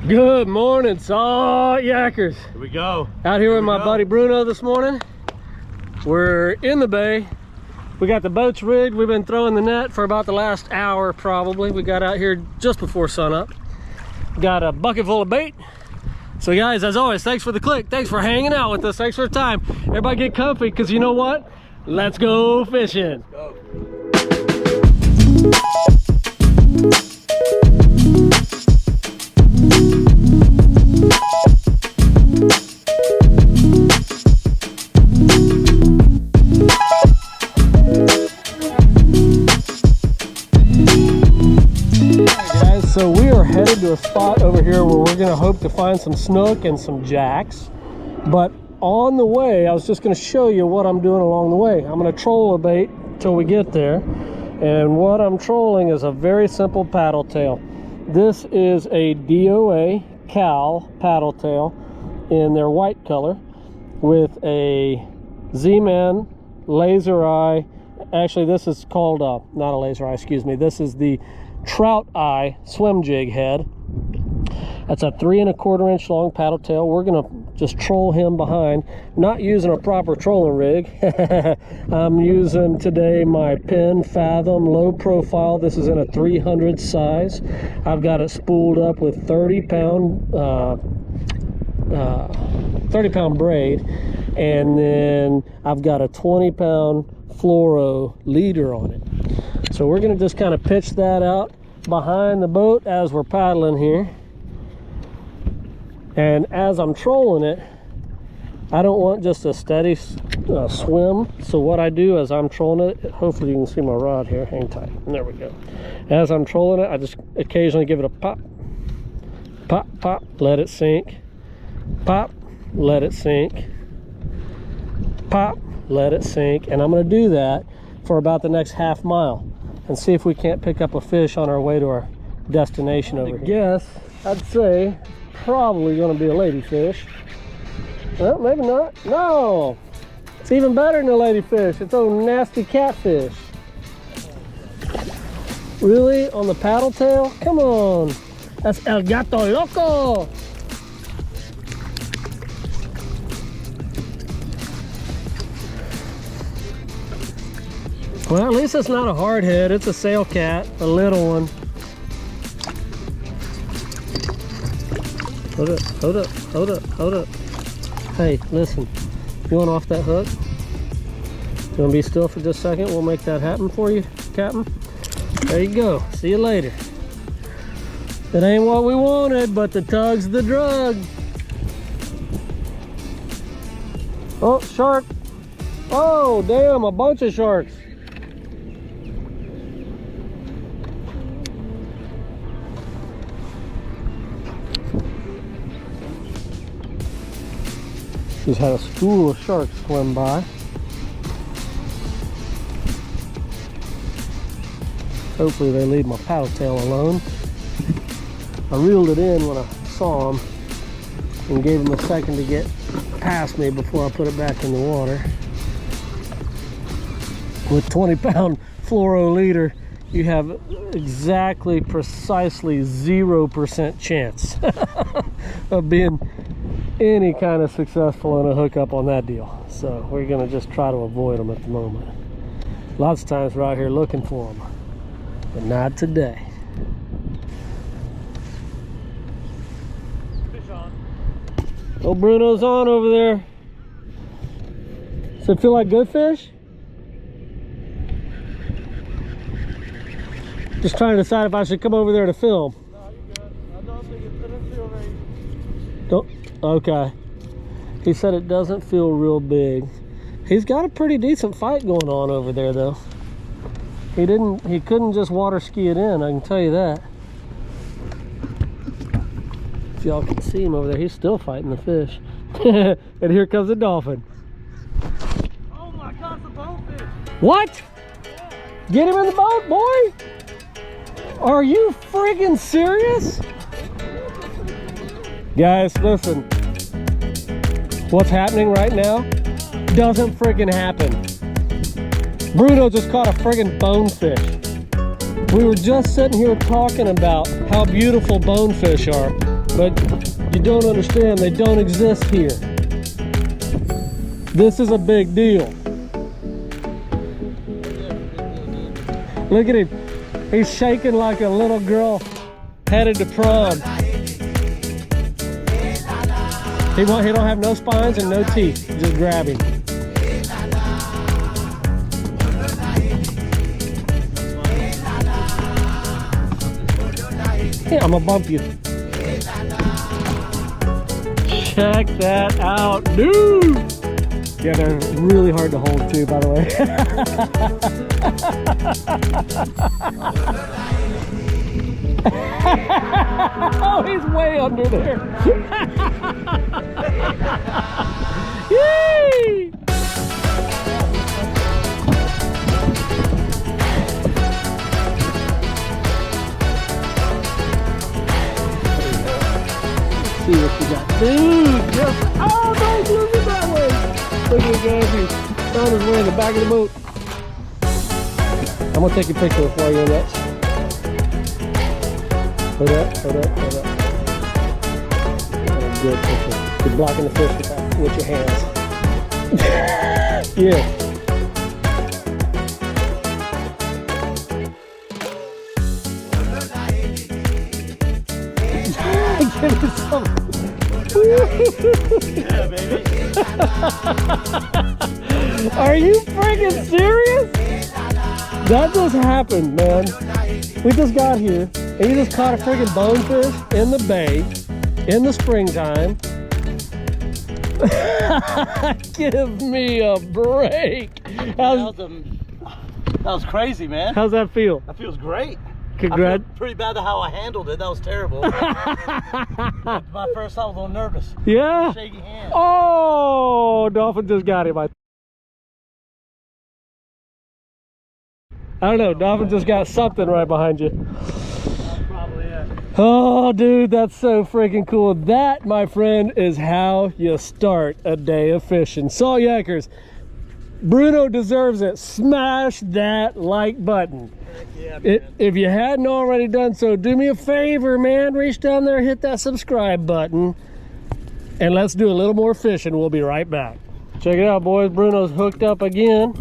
Good morning, salt yackers. Here we go. Out here with my buddy Bruno this morning. We're in the bay. We got the boats rigged. We've been throwing the net for about the last hour probably. We got out here just before sunup. Got a bucket full of bait. So guys, as always, thanks for the click. Thanks for hanging out with us. Thanks for the time. Everybody get comfy, because you know what? Let's go fishing. Let's go. So we are headed to a spot over here where we're gonna hope to find some snook and some jacks. But on the way, I was just gonna show you what I'm doing along the way. I'm gonna troll a bait till we get there. And what I'm trolling is a very simple paddle tail. This is a DOA Cal paddle tail in their white color with a Z-Man laser eye. Actually, this is called, not a laser eye, excuse me. This is the trout eye swim jig head. That's a 3 1/4 inch long paddle tail. We're gonna just troll him behind, not using a proper trolling rig. I'm using today my Penn Fathom low profile. This is in a 300 size. I've got it spooled up with 30-pound braid, and then I've got a 20-pound fluoro leader on it. So we're going to just kind of pitch that out behind the boat as we're paddling here. And as I'm trolling it, I don't want just a steady swim. So what I do as I'm trolling it, hopefully you can see my rod here, hang tight, and there we go. As I'm trolling it, I just occasionally give it a pop, pop, pop, let it sink, pop, let it sink, pop, let it sink. And I'm going to do that for about the next half mile and see if we can't pick up a fish on our way to our destination over here. Yes, I'd say probably going to be a ladyfish. Well, maybe not. No, it's even better than a ladyfish. It's a nasty catfish. Really? On the paddle tail? Come on. That's El Gato Loco. Well, at least it's not a hard head. It's a sail cat, a little one. Hold up, hold up, hold up, hold up. Hey, listen, you want off that hook? You want to be still for just a second? We'll make that happen for you, Captain. There you go. See you later. It ain't what we wanted, but the tug's the drug. Oh, shark. Oh, damn, a bunch of sharks. Just had a school of sharks swim by. Hopefully they leave my paddle tail alone. I reeled it in when I saw them and gave them a second to get past me before I put it back in the water. With 20-pound fluoro leader, you have exactly, precisely 0% chance of being any kind of successful in a hookup on that deal. So we're gonna just try to avoid them at the moment. Lots of times we're out here looking for them, but not today. Fish on. Oh, Bruno's on over there. Does it feel like good fish? Just trying to decide if I should come over there to film. No, you're good. I don't think it doesn't feel very... Don't. Okay. He said it doesn't feel real big. He's got a pretty decent fight going on over there though. He couldn't just water ski it in, I can tell you that. If y'all can see him over there, he's still fighting the fish. And here comes a dolphin. Oh my God, it's a bonefish. What? Yeah. Get him in the boat, boy. Are you friggin' serious? Guys, listen. What's happening right now doesn't friggin' happen. Bruno just caught a friggin' bonefish. We were just sitting here talking about how beautiful bonefish are. But you don't understand, they don't exist here. This is a big deal. Look at him. He's shaking like a little girl headed to prom. He don't have no spines and no teeth. Just grab him. Yeah, I'm gonna bump you. Check that out, dude. Yeah, they're really hard to hold too, by the way. Oh, he's way under there. Yay! See what you got. Dude, yes. Oh, don't lose it that way. Look at the guy. He found his way in the back of the boat. I'm going to take a picture for you of that. Hold up, hold up, hold up. Good picture. You're blocking the fish with your hands. Yeah. Give me some. Yeah, baby. Are you freaking serious? That just happened, man. We just got here and you just caught a freaking bonefish in the bay in the springtime. Give me a break. That was crazy, man. How's that feel? That feels great. Congrats. I feel pretty bad how I handled it. That was terrible. My first time, I was a little nervous. Yeah. Shaky hand. Oh, dolphin just got him. I don't know. Dolphin just got something right behind you. That's probably it. Oh, dude, that's so freaking cool. That, my friend, is how you start a day of fishing. Salt Yakers, Bruno deserves it. Smash that like button. Yeah, If you hadn't already done so, do me a favor, man. Reach down there, hit that subscribe button, and let's do a little more fishing. We'll be right back. Check it out, boys. Bruno's hooked up again.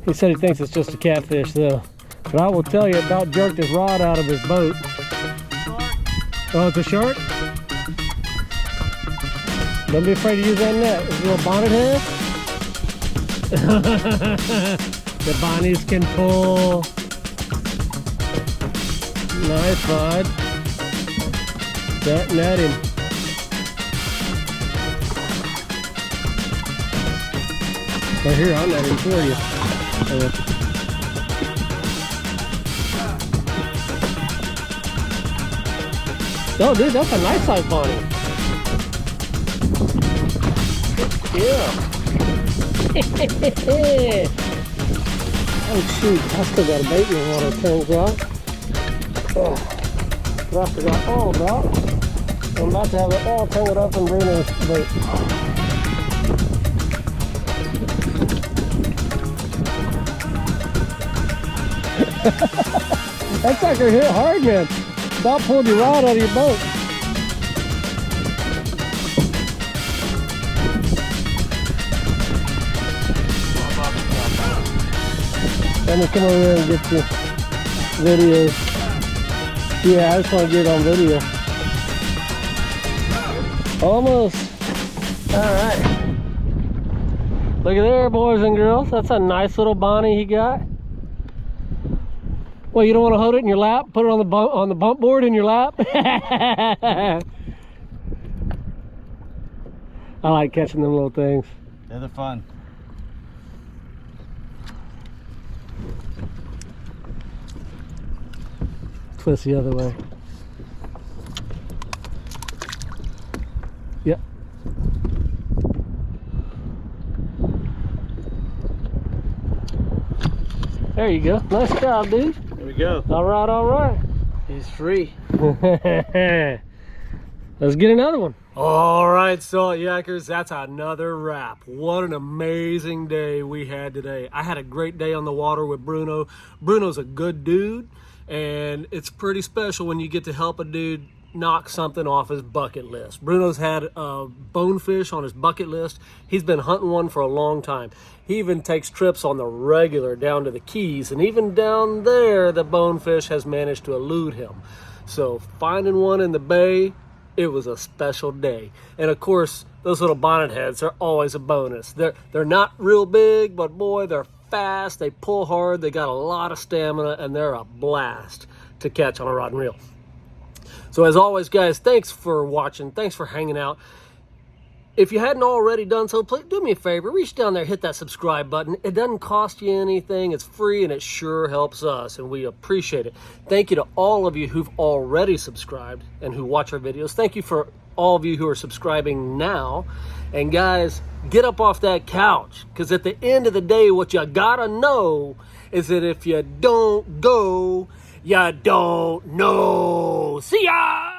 He said he thinks it's just a catfish, though. But I will tell you, about jerked his rod out of his boat. Oh, it's a shark? Don't be afraid to use that net. Is it a little bonnet head? The bonnies can pull. Nice, bud. That net him. Right here, I'll net him for you. Oh, dude, that's a nice size bonnie. Yeah. Oh shoot, I still got a bait in the water, turns out. Oh, but I forgot all about. I'm about to have it all tangled up in Bruno's bait. That sucker hit hard, man. About pulled your rod out of your boat. Let me come over here and get your video. Yeah, I just want to get it on video. Almost. All right. Look at there, boys and girls. That's a nice little bonnie he got. Well, you don't want to hold it in your lap? Put it on the bump board in your lap? I like catching them little things. Yeah, they're fun. Twist the other way. Yep. There you go. Nice job, dude. There we go. All right, all right. He's free. Let's get another one. All right, Salt Yakers, that's another wrap. What an amazing day we had today. I had a great day on the water with Bruno. Bruno's a good dude, And it's pretty special when you get to help a dude knock something off his bucket list. Bruno's had a bonefish on his bucket list. He's been hunting one for a long time. He even takes trips on the regular down to the Keys, and even down there the bonefish has managed to elude him. So finding one in the bay, it was a special day. And of course, those little bonnet heads are always a bonus. They're not real big, but boy, they're fast, they pull hard, they got a lot of stamina, and they're a blast to catch on a rod and reel. So as always, guys, thanks for watching. Thanks for hanging out. If you hadn't already done so, please do me a favor. Reach down there, hit that subscribe button. It doesn't cost you anything. It's free, and it sure helps us, and we appreciate it. Thank you to all of you who've already subscribed and who watch our videos. Thank you for all of you who are subscribing now. And guys, get up off that couch, because at the end of the day, what you gotta know is that if you don't go, you don't know. See ya!